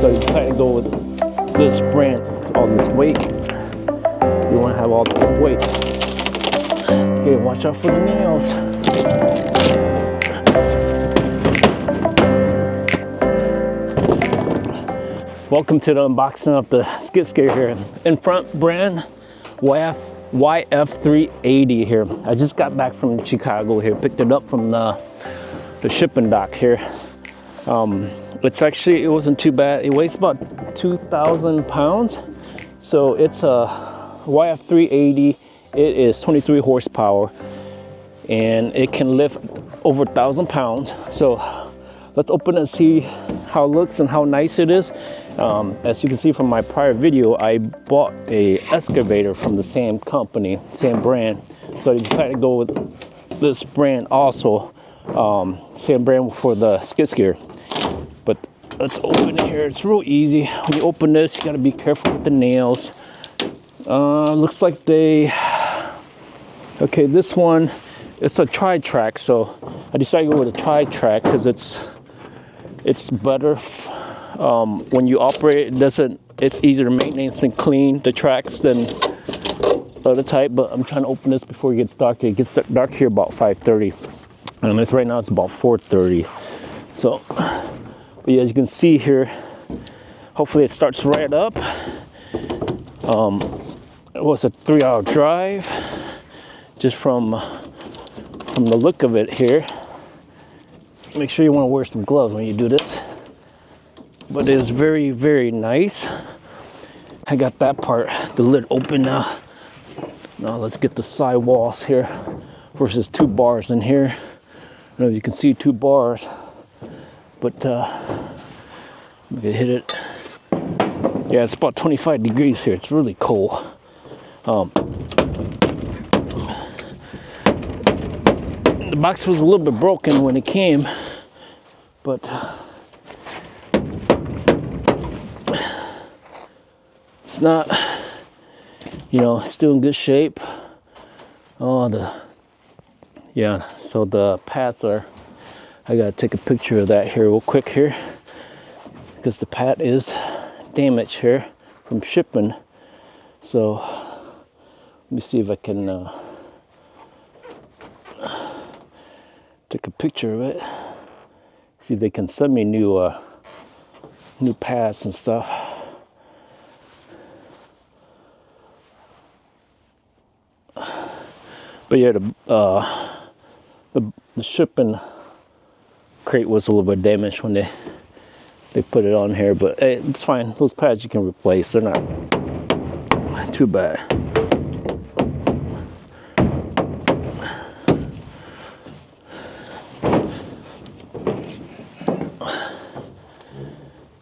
So I decided to go with this brand. It's all this weight. You want to have all this weight. Okay, watch out for the nails. Welcome to the unboxing of the skid steer here. Infront brand YF380 here. I just got back from Chicago here, picked it up from the shipping dock here. It wasn't too bad. It weighs about 2,000 pounds. So it's a YF380. It is 23 horsepower and it can lift over 1,000 pounds. So let's open it and see how it looks and how nice it is. As you can see from my prior video, I bought a excavator from the same company, same brand. So I decided to go with this brand also, same brand for the skid steer. But let's open it here. It's real easy. When you open this, you gotta be careful with the nails. Looks like okay, this one, it's a tri-track. So I decided to go with a tri-track because it's better. When you operate, it's easier to maintenance and clean the tracks than the other type. But I'm trying to open this before it gets dark. It gets dark here about 5:30. And right now it's about 4:30. So, but yeah, as you can see here, hopefully it starts right up. It was a 3-hour drive, just from the look of it here. Make sure you want to wear some gloves when you do this. But it's very, very nice. I got that part, the lid open now. Now let's get the sidewalls here versus 2 bars in here. I don't know if you can see 2 bars, but I'm gonna hit it. Yeah, it's about 25 degrees here. It's really cold. The box was a little bit broken when it came, but it's not, it's still in good shape. So the pads I gotta take a picture of that here real quick here, because the pad is damaged here from shipping. So let me see if I can take a picture of it. See if they can send me new pads and stuff. But yeah, the shipping crate was a little bit damaged when they put it on here, but hey, it's fine. Those pads you can replace. They're not too bad.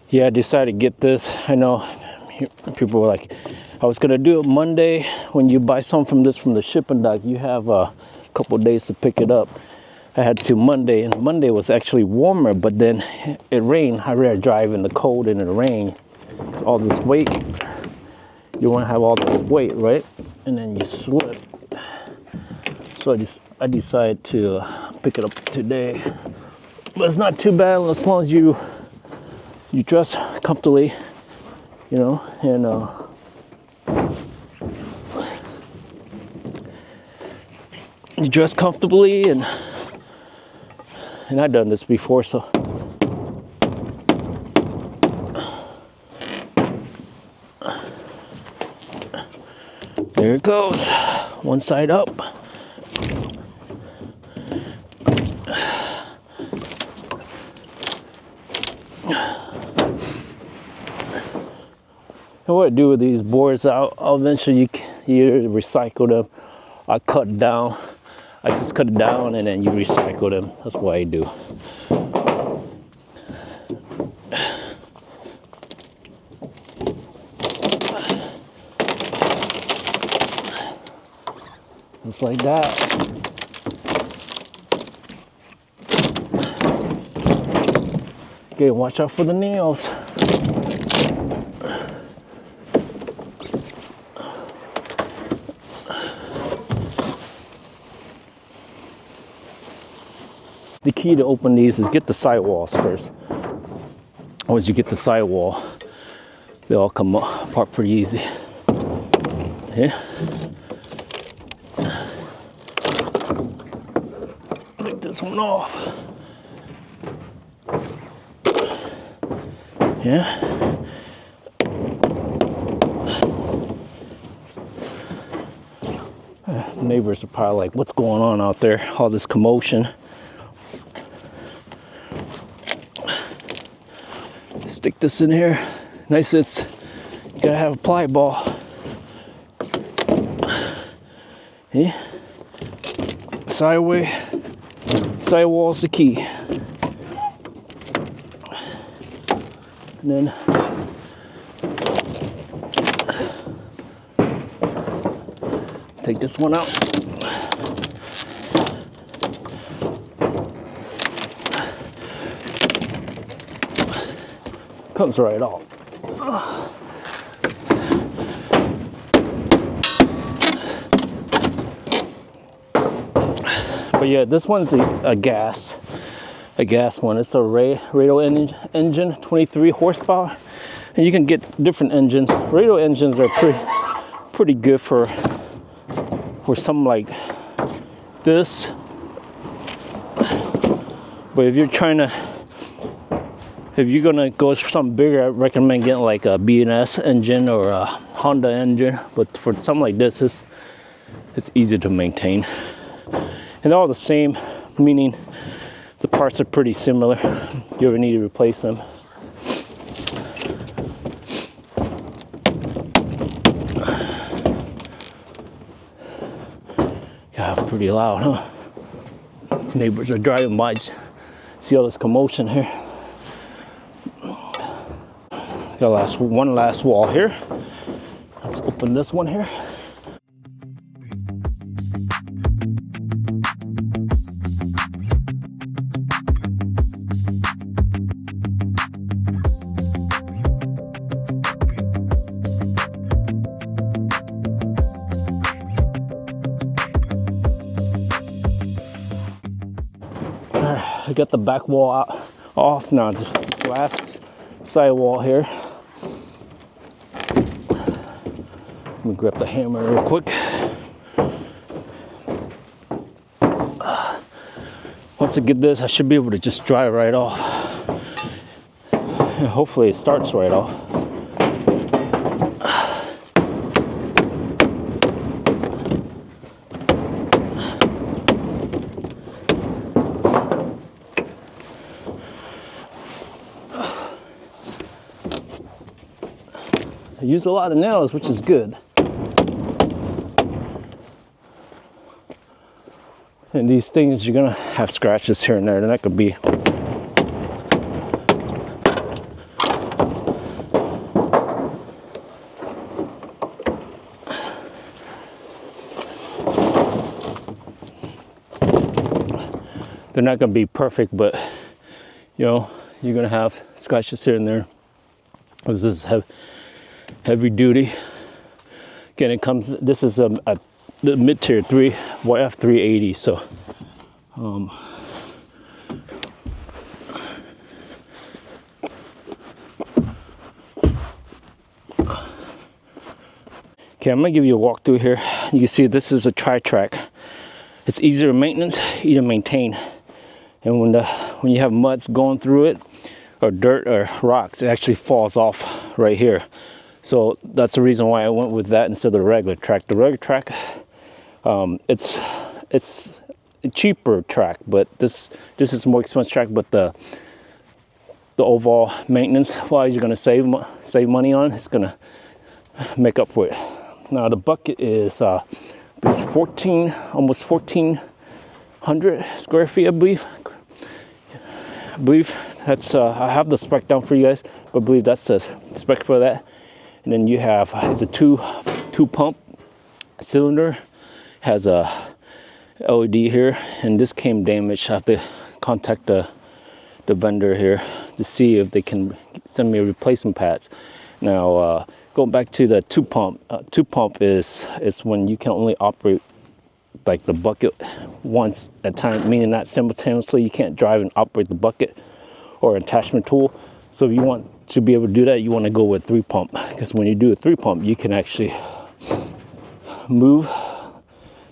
Yeah, I decided to get this. I know people were like, I was gonna do it Monday. When you buy something from the shipping dock, you have a couple days to pick it up. I had to Monday, and Monday was actually warmer, but then it rained. I rather drive in the cold and in the rain. It's all this weight. You want to have all this weight, right? And then you slip. So I decided to pick it up today. But it's not too bad as long as you dress comfortably, and you dress comfortably, and I've done this before, so there it goes, one side up. And what I do with these boards, I'll eventually you recycle them. I cut down. I just cut it down and then you recycle them. That's what I do. Just like that. Okay, watch out for the nails. The key to open these is get the sidewalls first. Once you get the sidewall, they all come apart pretty easy. Yeah. Take this one off. Yeah. Neighbors are probably like, what's going on out there? All this commotion. Stick this in here. Nice, you gotta have a ply ball. Yeah. Sidewall's the key. And then take this one out. Comes right off. But yeah, this one's a gas one. It's a radial engine, 23 horsepower, and you can get different engines. Radial engines are pretty good for something like this. But if you're gonna go for something bigger, I recommend getting like a B&S engine or a Honda engine. But for something like this, it's easy to maintain. And they're all the same, meaning the parts are pretty similar. You ever need to replace them. God, pretty loud, huh? Neighbors are driving by. See all this commotion here. Got one last wall here. Let's open this one here. I got the back wall off now, just this last sidewall here. Let me grab the hammer real quick. Once I get this, I should be able to just drive right off. And hopefully it starts right off. I use a lot of nails, which is good. And these things, you're gonna have scratches here and there, and that could be they're not gonna be perfect, but you know, you're gonna have scratches here and there. This is heavy duty. Again, this is the mid-tier 3 YF380, so okay, I'm gonna give you a walkthrough here. You can see this is a tri-track. It's easier to maintenance, easier to maintain, and when you have muds going through it, or dirt or rocks, it actually falls off right here. So that's the reason why I went with that instead of the regular track. The regular track, it's a cheaper track, but this is a more expensive track. But the overall maintenance wise, you're gonna save money on. It's gonna make up for it. Now the bucket is almost 1,400 square feet, I believe. That's I have the spec down for you guys, but I believe that's the spec for that. And then you have, it's a two pump cylinder, has a LED here, and this came damaged. I have to contact the vendor here to see if they can send me replacement pads. Now going back to the two pump is when you can only operate like the bucket once at a time, meaning not simultaneously. You can't drive and operate the bucket or attachment tool. So if you want to be able to do that, you want to go with 3 pump, because when you do a 3 pump, you can actually move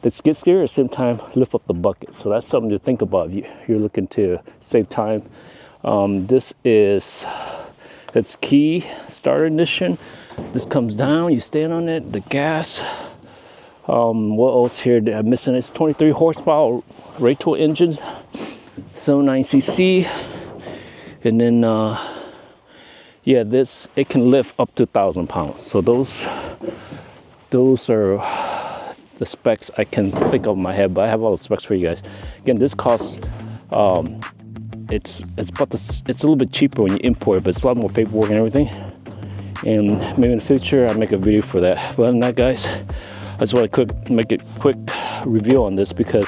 the skid steer at the same time lift up the bucket. So that's something to think about if you're looking to save time. This is its key starter ignition. This comes down, you stand on it, the gas. What else here that I'm missing? It's 23 horsepower Raytool engine, 79cc, and then yeah, this, it can lift up to 1,000 pounds. So those are the specs I can think of in my head, but I have all the specs for you guys. Again, this costs it's a little bit cheaper when you import it, but it's a lot more paperwork and everything. And maybe in the future I'll make a video for that. But other than that, guys, I just want to make a quick review on this, because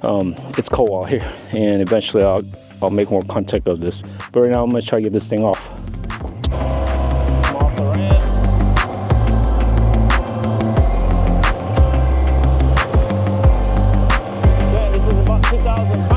it's cold out here, and eventually I'll make more content of this. But right now I'm gonna try to get this thing off. I'm off the ramp. Yeah, this is about 2,000